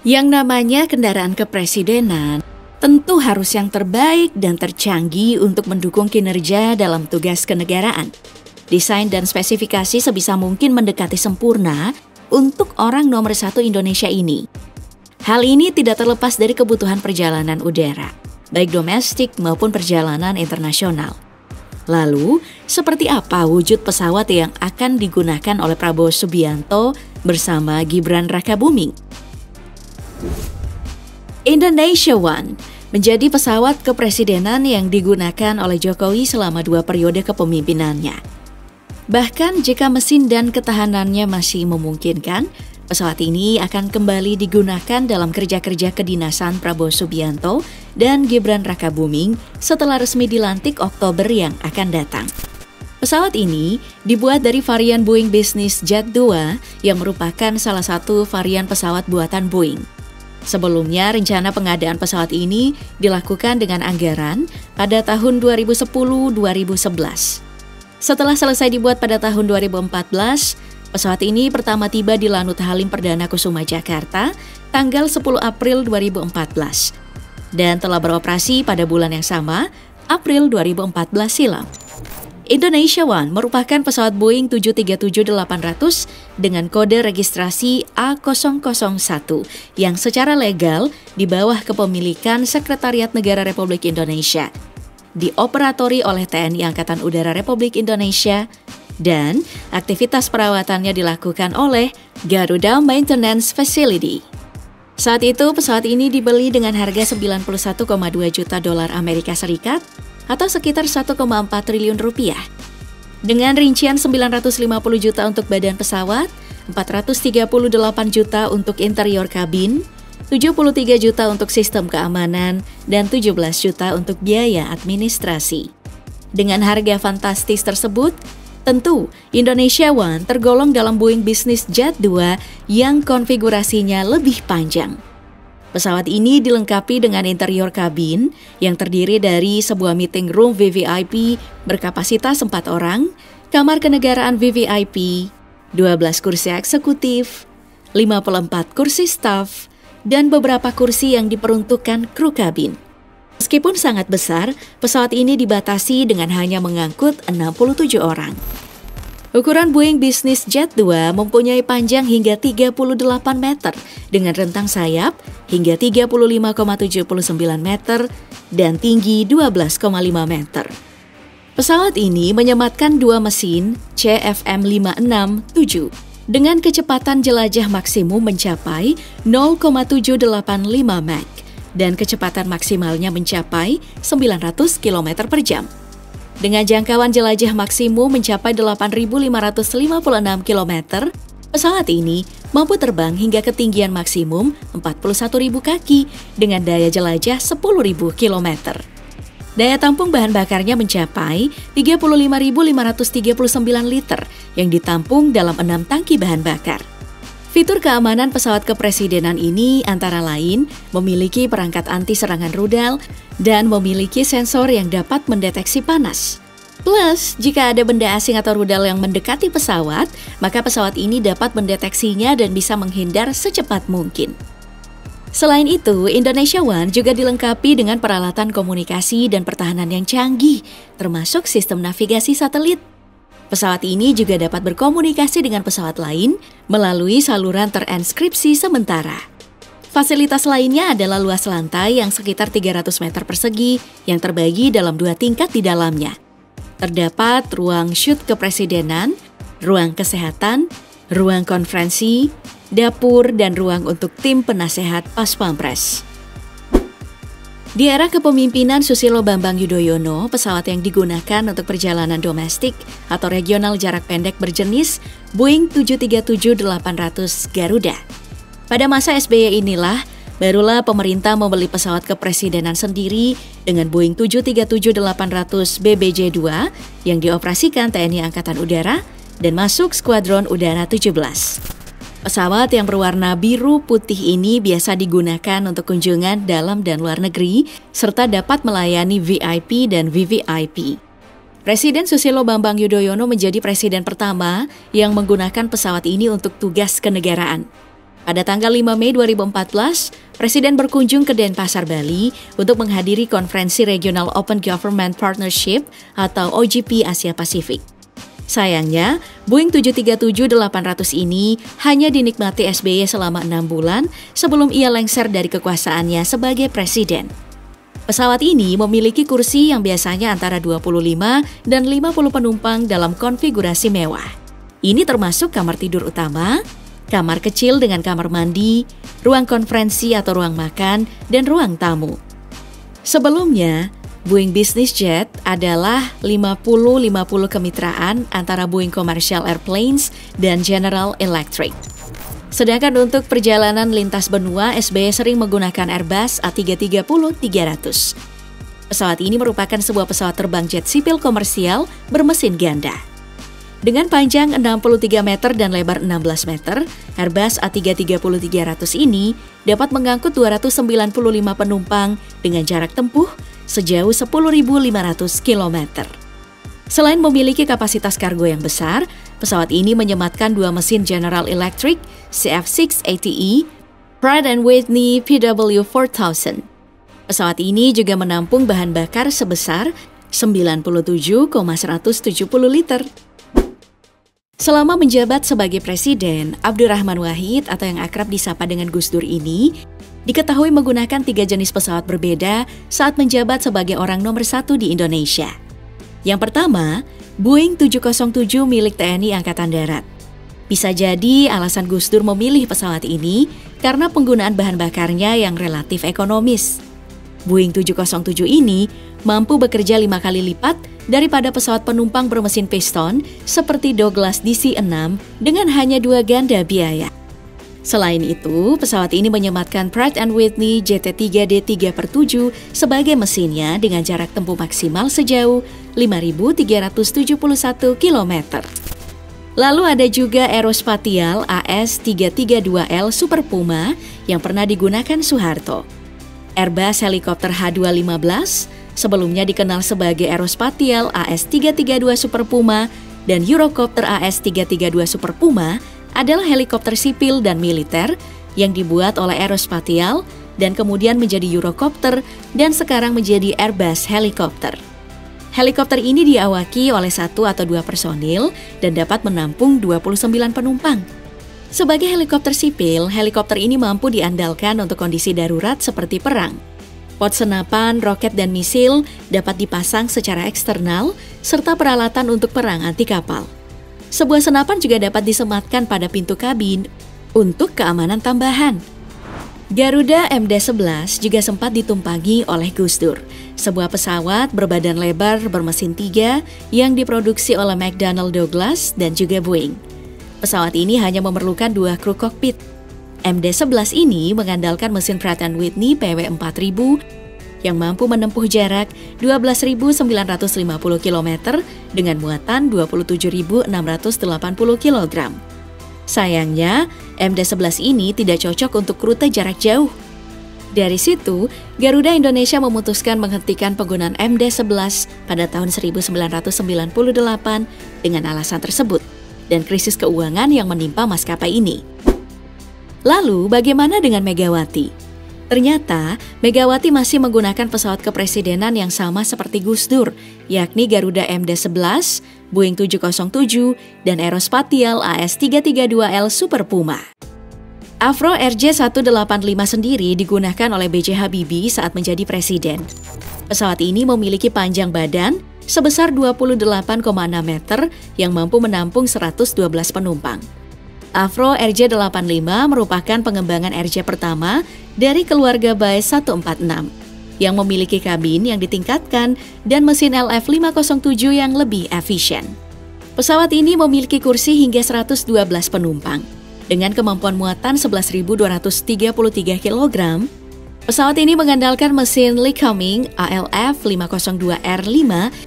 Yang namanya kendaraan kepresidenan tentu harus yang terbaik dan tercanggih untuk mendukung kinerja dalam tugas kenegaraan. Desain dan spesifikasi sebisa mungkin mendekati sempurna untuk orang nomor 1 Indonesia ini. Hal ini tidak terlepas dari kebutuhan perjalanan udara, baik domestik maupun perjalanan internasional. Lalu, seperti apa wujud pesawat yang akan digunakan oleh Prabowo Subianto bersama Gibran Rakabuming? Indonesia One menjadi pesawat kepresidenan yang digunakan oleh Jokowi selama 2 periode kepemimpinannya. Bahkan jika mesin dan ketahanannya masih memungkinkan, pesawat ini akan kembali digunakan dalam kerja-kerja kedinasan Prabowo Subianto dan Gibran Rakabuming setelah resmi dilantik Oktober yang akan datang. Pesawat ini dibuat dari varian Boeing Business Jet 2 yang merupakan salah satu varian pesawat buatan Boeing. Sebelumnya, rencana pengadaan pesawat ini dilakukan dengan anggaran pada tahun 2010-2011. Setelah selesai dibuat pada tahun 2014, pesawat ini pertama tiba di Lanut Halim Perdana Kusuma, Jakarta, tanggal 10 April 2014. Dan telah beroperasi pada bulan yang sama, April 2014 silam. Indonesia One merupakan pesawat Boeing 737-800 dengan kode registrasi A001 yang secara legal di bawah kepemilikan Sekretariat Negara Republik Indonesia, dioperatori oleh TNI Angkatan Udara Republik Indonesia, dan aktivitas perawatannya dilakukan oleh Garuda Maintenance Facility. Saat itu pesawat ini dibeli dengan harga 91,2 juta dolar Amerika Serikat atau sekitar 1,4 triliun rupiah. Dengan rincian 950 juta untuk badan pesawat, 438 juta untuk interior kabin, 73 juta untuk sistem keamanan, dan 17 juta untuk biaya administrasi. Dengan harga fantastis tersebut, tentu Indonesia One tergolong dalam Boeing Business Jet 2 yang konfigurasinya lebih panjang. Pesawat ini dilengkapi dengan interior kabin yang terdiri dari sebuah meeting room VVIP berkapasitas 4 orang, kamar kenegaraan VVIP, 12 kursi eksekutif, 54 kursi staff, dan beberapa kursi yang diperuntukkan kru kabin. Meskipun sangat besar, pesawat ini dibatasi dengan hanya mengangkut 67 orang. Ukuran Boeing Business Jet 2 mempunyai panjang hingga 38 meter dengan rentang sayap hingga 35,79 meter dan tinggi 12,5 meter. Pesawat ini menyematkan 2 mesin CFM56-7 dengan kecepatan jelajah maksimum mencapai 0,785 Mach dan kecepatan maksimalnya mencapai 900 km per jam. Dengan jangkauan jelajah maksimum mencapai 8.556 km, pesawat ini mampu terbang hingga ketinggian maksimum 41.000 kaki dengan daya jelajah 10.000 km. Daya tampung bahan bakarnya mencapai 35.539 liter yang ditampung dalam 6 tangki bahan bakar. Fitur keamanan pesawat kepresidenan ini antara lain memiliki perangkat anti serangan rudal dan memiliki sensor yang dapat mendeteksi panas. Plus, jika ada benda asing atau rudal yang mendekati pesawat, maka pesawat ini dapat mendeteksinya dan bisa menghindar secepat mungkin. Selain itu, Indonesia One juga dilengkapi dengan peralatan komunikasi dan pertahanan yang canggih, termasuk sistem navigasi satelit. Pesawat ini juga dapat berkomunikasi dengan pesawat lain melalui saluran terenskripsi sementara. Fasilitas lainnya adalah luas lantai yang sekitar 300 meter persegi yang terbagi dalam 2 tingkat di dalamnya. Terdapat ruang shoot kepresidenan, ruang kesehatan, ruang konferensi, dapur, dan ruang untuk tim penasehat pas pampres. Di era kepemimpinan Susilo Bambang Yudhoyono, pesawat yang digunakan untuk perjalanan domestik atau regional jarak pendek berjenis Boeing 737-800 Garuda. Pada masa SBY inilah, barulah pemerintah membeli pesawat kepresidenan sendiri dengan Boeing 737-800 BBJ-2 yang dioperasikan TNI Angkatan Udara dan masuk Skuadron Udara 17. Pesawat yang berwarna biru putih ini biasa digunakan untuk kunjungan dalam dan luar negeri, serta dapat melayani VIP dan VVIP. Presiden Susilo Bambang Yudhoyono menjadi presiden pertama yang menggunakan pesawat ini untuk tugas kenegaraan. Pada tanggal 5 Mei 2014, Presiden berkunjung ke Denpasar, Bali untuk menghadiri Konferensi Regional Open Government Partnership atau OGP Asia Pasifik. Sayangnya, Boeing 737-800 ini hanya dinikmati SBY selama 6 bulan sebelum ia lengser dari kekuasaannya sebagai presiden. Pesawat ini memiliki kursi yang biasanya antara 25 dan 50 penumpang dalam konfigurasi mewah. Ini termasuk kamar tidur utama, kamar kecil dengan kamar mandi, ruang konferensi atau ruang makan, dan ruang tamu. Sebelumnya, Boeing Business Jet adalah 50-50 kemitraan antara Boeing Commercial Airplanes dan General Electric. Sedangkan untuk perjalanan lintas benua, SBY sering menggunakan Airbus A330-300. Pesawat ini merupakan sebuah pesawat terbang jet sipil komersial bermesin ganda. Dengan panjang 63 meter dan lebar 16 meter, Airbus A330-300 ini dapat mengangkut 295 penumpang dengan jarak tempuh sejauh 10.500 km. Selain memiliki kapasitas kargo yang besar, pesawat ini menyematkan dua mesin General Electric CF6-80E Pratt & Whitney PW4000. Pesawat ini juga menampung bahan bakar sebesar 97,170 liter. Selama menjabat sebagai presiden, Abdurrahman Wahid atau yang akrab disapa dengan Gus Dur ini diketahui menggunakan 3 jenis pesawat berbeda saat menjabat sebagai orang nomor 1 di Indonesia. Yang pertama, Boeing 707 milik TNI Angkatan Darat. Bisa jadi alasan Gus Dur memilih pesawat ini karena penggunaan bahan bakarnya yang relatif ekonomis. Boeing 707 ini mampu bekerja 5 kali lipat daripada pesawat penumpang bermesin piston seperti Douglas DC-6 dengan hanya 2 ganda biaya. Selain itu, pesawat ini menyematkan Pratt & Whitney JT3D3/7 sebagai mesinnya dengan jarak tempuh maksimal sejauh 5.371 km. Lalu ada juga Aerospatiale AS332L Super Puma yang pernah digunakan Soeharto. Airbus helikopter H215 sebelumnya dikenal sebagai Aerospatiale AS332 Super Puma dan Eurocopter AS332 Super Puma adalah helikopter sipil dan militer yang dibuat oleh Aerospatiale dan kemudian menjadi Eurocopter dan sekarang menjadi Airbus Helikopter. Helikopter ini diawaki oleh 1 atau 2 personil dan dapat menampung 29 penumpang. Sebagai helikopter sipil, helikopter ini mampu diandalkan untuk kondisi darurat seperti perang. Pot senapan, roket, dan misil dapat dipasang secara eksternal serta peralatan untuk perang anti kapal. Sebuah senapan juga dapat disematkan pada pintu kabin untuk keamanan tambahan. Garuda MD-11 juga sempat ditumpangi oleh Gus Dur, sebuah pesawat berbadan lebar bermesin 3 yang diproduksi oleh McDonnell Douglas dan juga Boeing. Pesawat ini hanya memerlukan 2 kru kokpit. MD-11 ini mengandalkan mesin Pratt & Whitney PW4000 yang mampu menempuh jarak 12.950 km dengan muatan 27.680 kg. Sayangnya, MD-11 ini tidak cocok untuk rute jarak jauh. Dari situ, Garuda Indonesia memutuskan menghentikan penggunaan MD-11 pada tahun 1998 dengan alasan tersebut dan krisis keuangan yang menimpa maskapai ini. Lalu, bagaimana dengan Megawati? Ternyata, Megawati masih menggunakan pesawat kepresidenan yang sama seperti Gus Dur, yakni Garuda MD-11, Boeing 707, dan Aerospatiale AS332L Super Puma. Avro RJ185 sendiri digunakan oleh B.J. Habibie saat menjadi presiden. Pesawat ini memiliki panjang badan sebesar 28,6 meter yang mampu menampung 112 penumpang. Avro RJ85 merupakan pengembangan RJ pertama dari keluarga Baes 146 yang memiliki kabin yang ditingkatkan dan mesin LF507 yang lebih efisien. Pesawat ini memiliki kursi hingga 112 penumpang. Dengan kemampuan muatan 11.233 kg, pesawat ini mengandalkan mesin Lycoming ALF502R5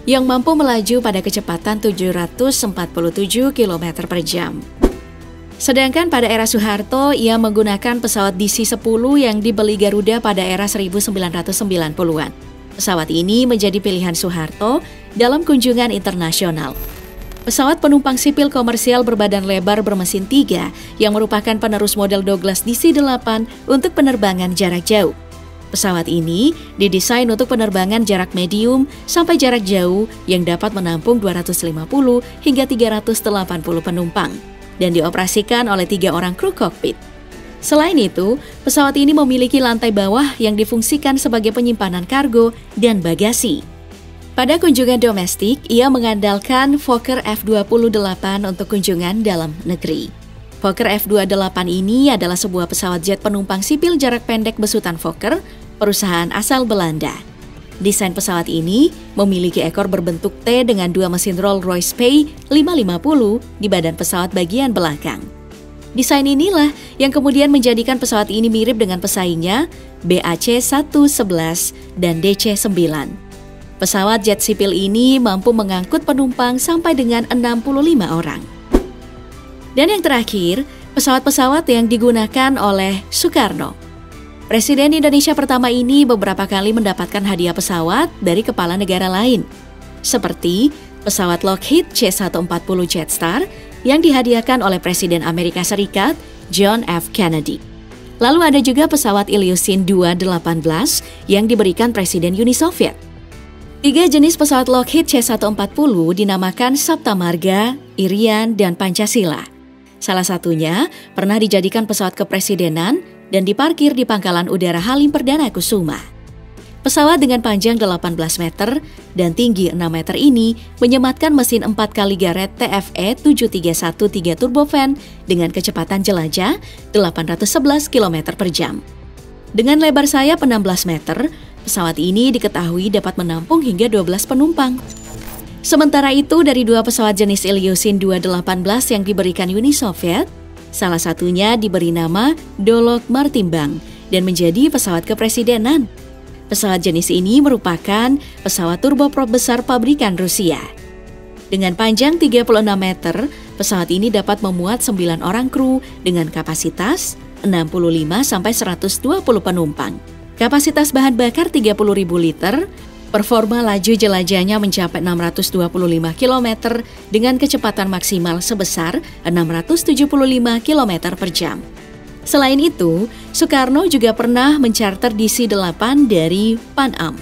yang mampu melaju pada kecepatan 747 km per jam. Sedangkan pada era Soeharto, ia menggunakan pesawat DC-10 yang dibeli Garuda pada era 1990-an. Pesawat ini menjadi pilihan Soeharto dalam kunjungan internasional. Pesawat penumpang sipil komersial berbadan lebar bermesin 3 yang merupakan penerus model Douglas DC-8 untuk penerbangan jarak jauh. Pesawat ini didesain untuk penerbangan jarak medium sampai jarak jauh yang dapat menampung 250 hingga 380 penumpang dan dioperasikan oleh 3 orang kru kokpit. Selain itu, pesawat ini memiliki lantai bawah yang difungsikan sebagai penyimpanan kargo dan bagasi. Pada kunjungan domestik, ia mengandalkan Fokker F-28 untuk kunjungan dalam negeri. Fokker F-28 ini adalah sebuah pesawat jet penumpang sipil jarak pendek besutan Fokker, perusahaan asal Belanda. Desain pesawat ini memiliki ekor berbentuk T dengan 2 mesin Rolls-Royce Pay 550 di badan pesawat bagian belakang. Desain inilah yang kemudian menjadikan pesawat ini mirip dengan pesaingnya BAC-111 dan DC-9. Pesawat jet sipil ini mampu mengangkut penumpang sampai dengan 65 orang. Dan yang terakhir, pesawat-pesawat yang digunakan oleh Soekarno. Presiden Indonesia pertama ini beberapa kali mendapatkan hadiah pesawat dari kepala negara lain, seperti pesawat Lockheed C-140 Jetstar yang dihadiahkan oleh Presiden Amerika Serikat John F. Kennedy. Lalu ada juga pesawat Ilyushin Il-18 yang diberikan Presiden Uni Soviet. 3 jenis pesawat Lockheed C-140 dinamakan Saptamarga, Irian, dan Pancasila. Salah satunya pernah dijadikan pesawat kepresidenan dan diparkir di Pangkalan Udara Halim Perdana Kusuma. Pesawat dengan panjang 18 meter dan tinggi 6 meter ini menyematkan mesin 4 kali Garrett TFE 7313 turbofan dengan kecepatan jelajah 811 km per jam. Dengan lebar sayap 16 meter, pesawat ini diketahui dapat menampung hingga 12 penumpang. Sementara itu, dari 2 pesawat jenis Ilyushin Il-18 yang diberikan Uni Soviet, salah satunya diberi nama Dolog Martimbang dan menjadi pesawat kepresidenan. Pesawat jenis ini merupakan pesawat turboprop besar pabrikan Rusia. Dengan panjang 36 meter, pesawat ini dapat memuat 9 orang kru dengan kapasitas 65-120 penumpang. Kapasitas bahan bakar 30.000 liter, performa laju jelajahnya mencapai 625 km dengan kecepatan maksimal sebesar 675 km per jam. Selain itu, Soekarno juga pernah mencarter DC-8 dari Pan Am.